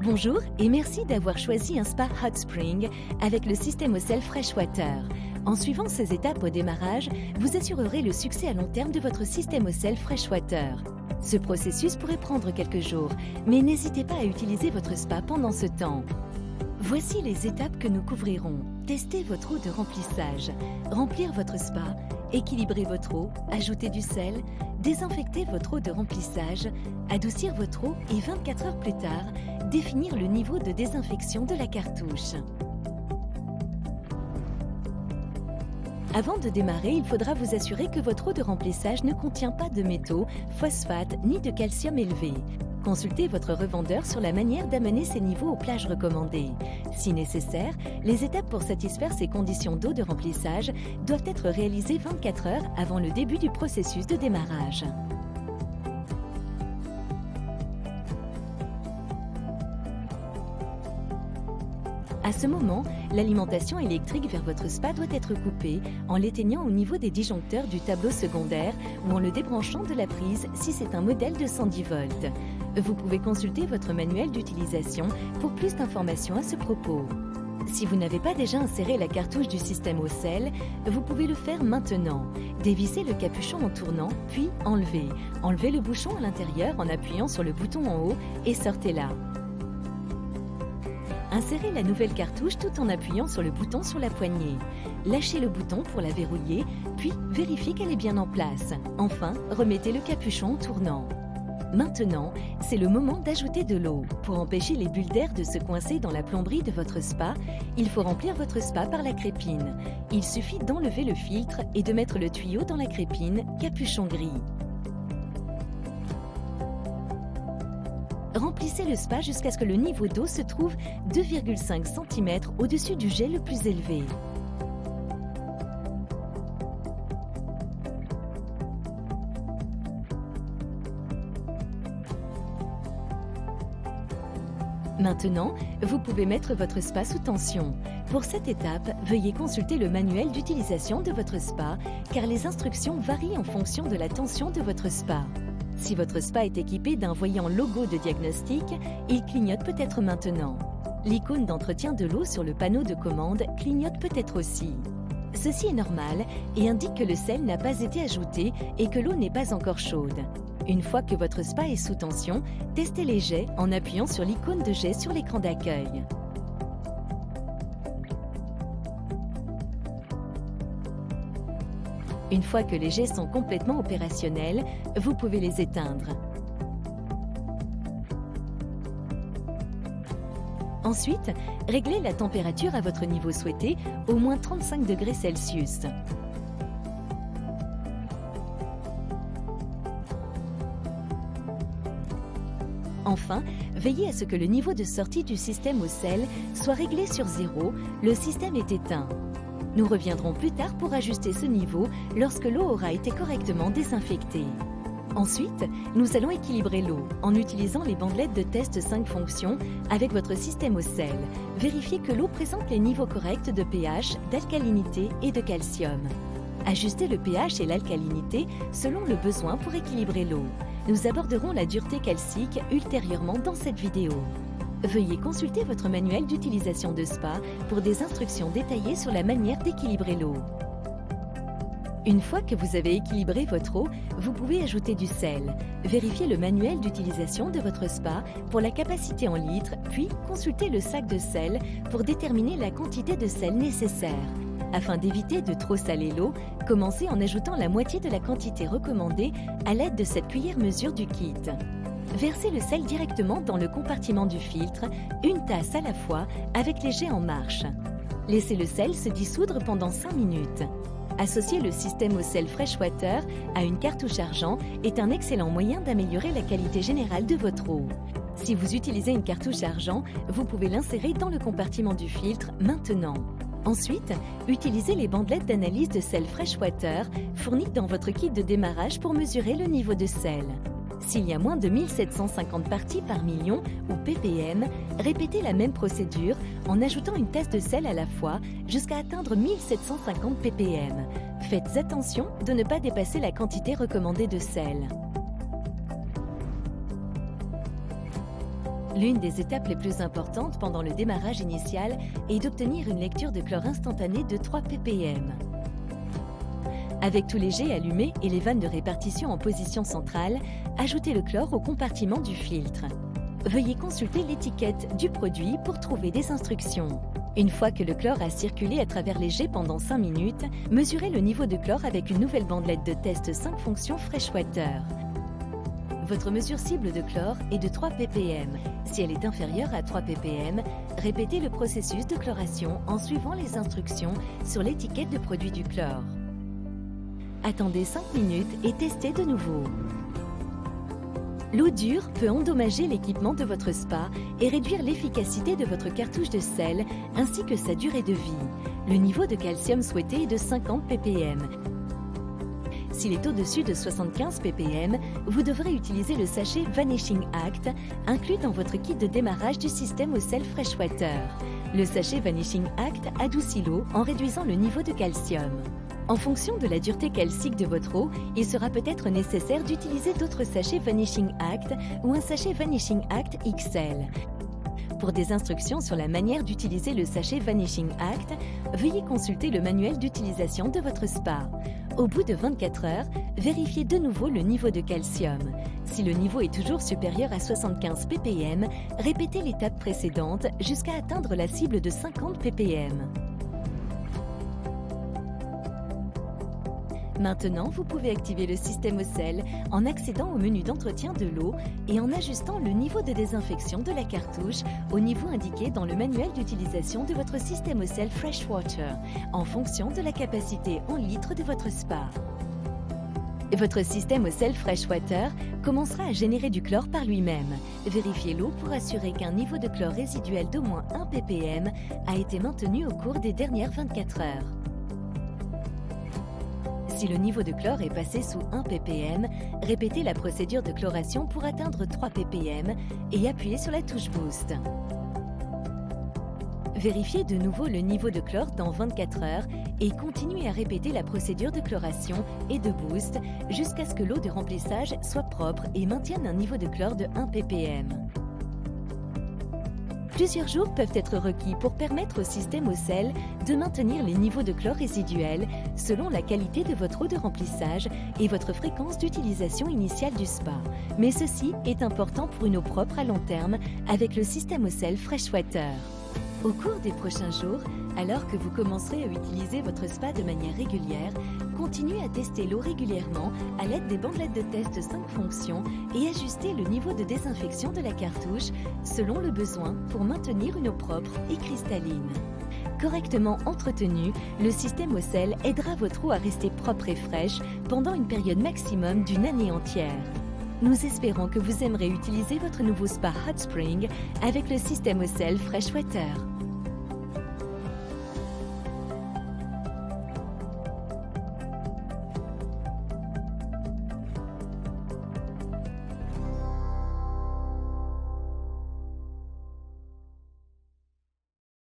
Bonjour et merci d'avoir choisi un spa Hot Spring avec le système au sel Freshwater. En suivant ces étapes au démarrage, vous assurerez le succès à long terme de votre système au sel Freshwater. Ce processus pourrait prendre quelques jours, mais n'hésitez pas à utiliser votre spa pendant ce temps. Voici les étapes que nous couvrirons. Testez votre eau de remplissage, remplir votre spa, équilibrer votre eau, ajouter du sel, désinfecter votre eau de remplissage, adoucir votre eau et 24 heures plus tard, définir le niveau de désinfection de la cartouche. Avant de démarrer, il faudra vous assurer que votre eau de remplissage ne contient pas de métaux, phosphate ni de calcium élevé. Consultez votre revendeur sur la manière d'amener ces niveaux aux plages recommandées. Si nécessaire, les étapes pour satisfaire ces conditions d'eau de remplissage doivent être réalisées 24 heures avant le début du processus de démarrage. À ce moment, l'alimentation électrique vers votre spa doit être coupée en l'éteignant au niveau des disjoncteurs du tableau secondaire ou en le débranchant de la prise si c'est un modèle de 110 volts. Vous pouvez consulter votre manuel d'utilisation pour plus d'informations à ce propos. Si vous n'avez pas déjà inséré la cartouche du système au sel, vous pouvez le faire maintenant. Dévissez le capuchon en tournant, puis enlevez. Enlevez le bouchon à l'intérieur en appuyant sur le bouton en haut et sortez-la. Insérez la nouvelle cartouche tout en appuyant sur le bouton sur la poignée. Lâchez le bouton pour la verrouiller, puis vérifiez qu'elle est bien en place. Enfin, remettez le capuchon en tournant. Maintenant, c'est le moment d'ajouter de l'eau. Pour empêcher les bulles d'air de se coincer dans la plomberie de votre spa, il faut remplir votre spa par la crépine. Il suffit d'enlever le filtre et de mettre le tuyau dans la crépine, capuchon gris. Remplissez le spa jusqu'à ce que le niveau d'eau se trouve 2,5 cm au-dessus du jet le plus élevé. Maintenant, vous pouvez mettre votre spa sous tension. Pour cette étape, veuillez consulter le manuel d'utilisation de votre spa car les instructions varient en fonction de la tension de votre spa. Si votre spa est équipé d'un voyant logo de diagnostic, il clignote peut-être maintenant. L'icône d'entretien de l'eau sur le panneau de commande clignote peut-être aussi. Ceci est normal et indique que le sel n'a pas été ajouté et que l'eau n'est pas encore chaude. Une fois que votre spa est sous tension, testez les jets en appuyant sur l'icône de jet sur l'écran d'accueil. Une fois que les jets sont complètement opérationnels, vous pouvez les éteindre. Ensuite, réglez la température à votre niveau souhaité, au moins 35 degrés Celsius. Enfin, veillez à ce que le niveau de sortie du système au sel soit réglé sur 0, le système est éteint. Nous reviendrons plus tard pour ajuster ce niveau lorsque l'eau aura été correctement désinfectée. Ensuite, nous allons équilibrer l'eau en utilisant les bandelettes de test 5 fonctions avec votre système au sel. Vérifiez que l'eau présente les niveaux corrects de pH, d'alcalinité et de calcium. Ajustez le pH et l'alcalinité selon le besoin pour équilibrer l'eau. Nous aborderons la dureté calcique ultérieurement dans cette vidéo. Veuillez consulter votre manuel d'utilisation de spa pour des instructions détaillées sur la manière d'équilibrer l'eau. Une fois que vous avez équilibré votre eau, vous pouvez ajouter du sel. Vérifiez le manuel d'utilisation de votre spa pour la capacité en litres, puis consultez le sac de sel pour déterminer la quantité de sel nécessaire. Afin d'éviter de trop saler l'eau, commencez en ajoutant la moitié de la quantité recommandée à l'aide de cette cuillère mesure du kit. Versez le sel directement dans le compartiment du filtre, une tasse à la fois, avec les jets en marche. Laissez le sel se dissoudre pendant 5 minutes. Associer le système au sel Freshwater à une cartouche argent est un excellent moyen d'améliorer la qualité générale de votre eau. Si vous utilisez une cartouche argent, vous pouvez l'insérer dans le compartiment du filtre maintenant. Ensuite, utilisez les bandelettes d'analyse de sel Freshwater fournies dans votre kit de démarrage pour mesurer le niveau de sel. S'il y a moins de 1750 parties par million ou ppm, répétez la même procédure en ajoutant une tasse de sel à la fois jusqu'à atteindre 1750 ppm. Faites attention de ne pas dépasser la quantité recommandée de sel. L'une des étapes les plus importantes pendant le démarrage initial est d'obtenir une lecture de chlore instantanée de 3 ppm. Avec tous les jets allumés et les vannes de répartition en position centrale, ajoutez le chlore au compartiment du filtre. Veuillez consulter l'étiquette du produit pour trouver des instructions. Une fois que le chlore a circulé à travers les jets pendant 5 minutes, mesurez le niveau de chlore avec une nouvelle bandelette de test 5 fonctions Freshwater. Votre mesure cible de chlore est de 3 ppm. Si elle est inférieure à 3 ppm, répétez le processus de chloration en suivant les instructions sur l'étiquette de produit du chlore. Attendez 5 minutes et testez de nouveau. L'eau dure peut endommager l'équipement de votre spa et réduire l'efficacité de votre cartouche de sel ainsi que sa durée de vie. Le niveau de calcium souhaité est de 50 ppm. S'il est au-dessus de 75 ppm, vous devrez utiliser le sachet Vanishing Act inclus dans votre kit de démarrage du système au sel Freshwater. Le sachet Vanishing Act adoucit l'eau en réduisant le niveau de calcium. En fonction de la dureté calcique de votre eau, il sera peut-être nécessaire d'utiliser d'autres sachets Vanishing Act ou un sachet Vanishing Act XL. Pour des instructions sur la manière d'utiliser le sachet Vanishing Act, veuillez consulter le manuel d'utilisation de votre spa. Au bout de 24 heures, vérifiez de nouveau le niveau de calcium. Si le niveau est toujours supérieur à 75 ppm, répétez l'étape précédente jusqu'à atteindre la cible de 50 ppm. Maintenant, vous pouvez activer le système au sel en accédant au menu d'entretien de l'eau et en ajustant le niveau de désinfection de la cartouche au niveau indiqué dans le manuel d'utilisation de votre système au sel Freshwater, en fonction de la capacité en litres de votre spa. Votre système au sel Freshwater commencera à générer du chlore par lui-même. Vérifiez l'eau pour assurer qu'un niveau de chlore résiduel d'au moins 1 ppm a été maintenu au cours des dernières 24 heures. Si le niveau de chlore est passé sous 1 ppm, répétez la procédure de chloration pour atteindre 3 ppm et appuyez sur la touche Boost. Vérifiez de nouveau le niveau de chlore dans 24 heures et continuez à répéter la procédure de chloration et de boost jusqu'à ce que l'eau de remplissage soit propre et maintienne un niveau de chlore de 1 ppm. Plusieurs jours peuvent être requis pour permettre au système au sel de maintenir les niveaux de chlore résiduels selon la qualité de votre eau de remplissage et votre fréquence d'utilisation initiale du spa. Mais ceci est important pour une eau propre à long terme avec le système au sel Freshwater. Au cours des prochains jours, alors que vous commencerez à utiliser votre spa de manière régulière, continuez à tester l'eau régulièrement à l'aide des bandelettes de test 5 fonctions et ajustez le niveau de désinfection de la cartouche selon le besoin pour maintenir une eau propre et cristalline. Correctement entretenu, le système au sel aidera votre eau à rester propre et fraîche pendant une période maximum d'une année entière. Nous espérons que vous aimerez utiliser votre nouveau spa Hot Spring avec le système au sel Freshwater.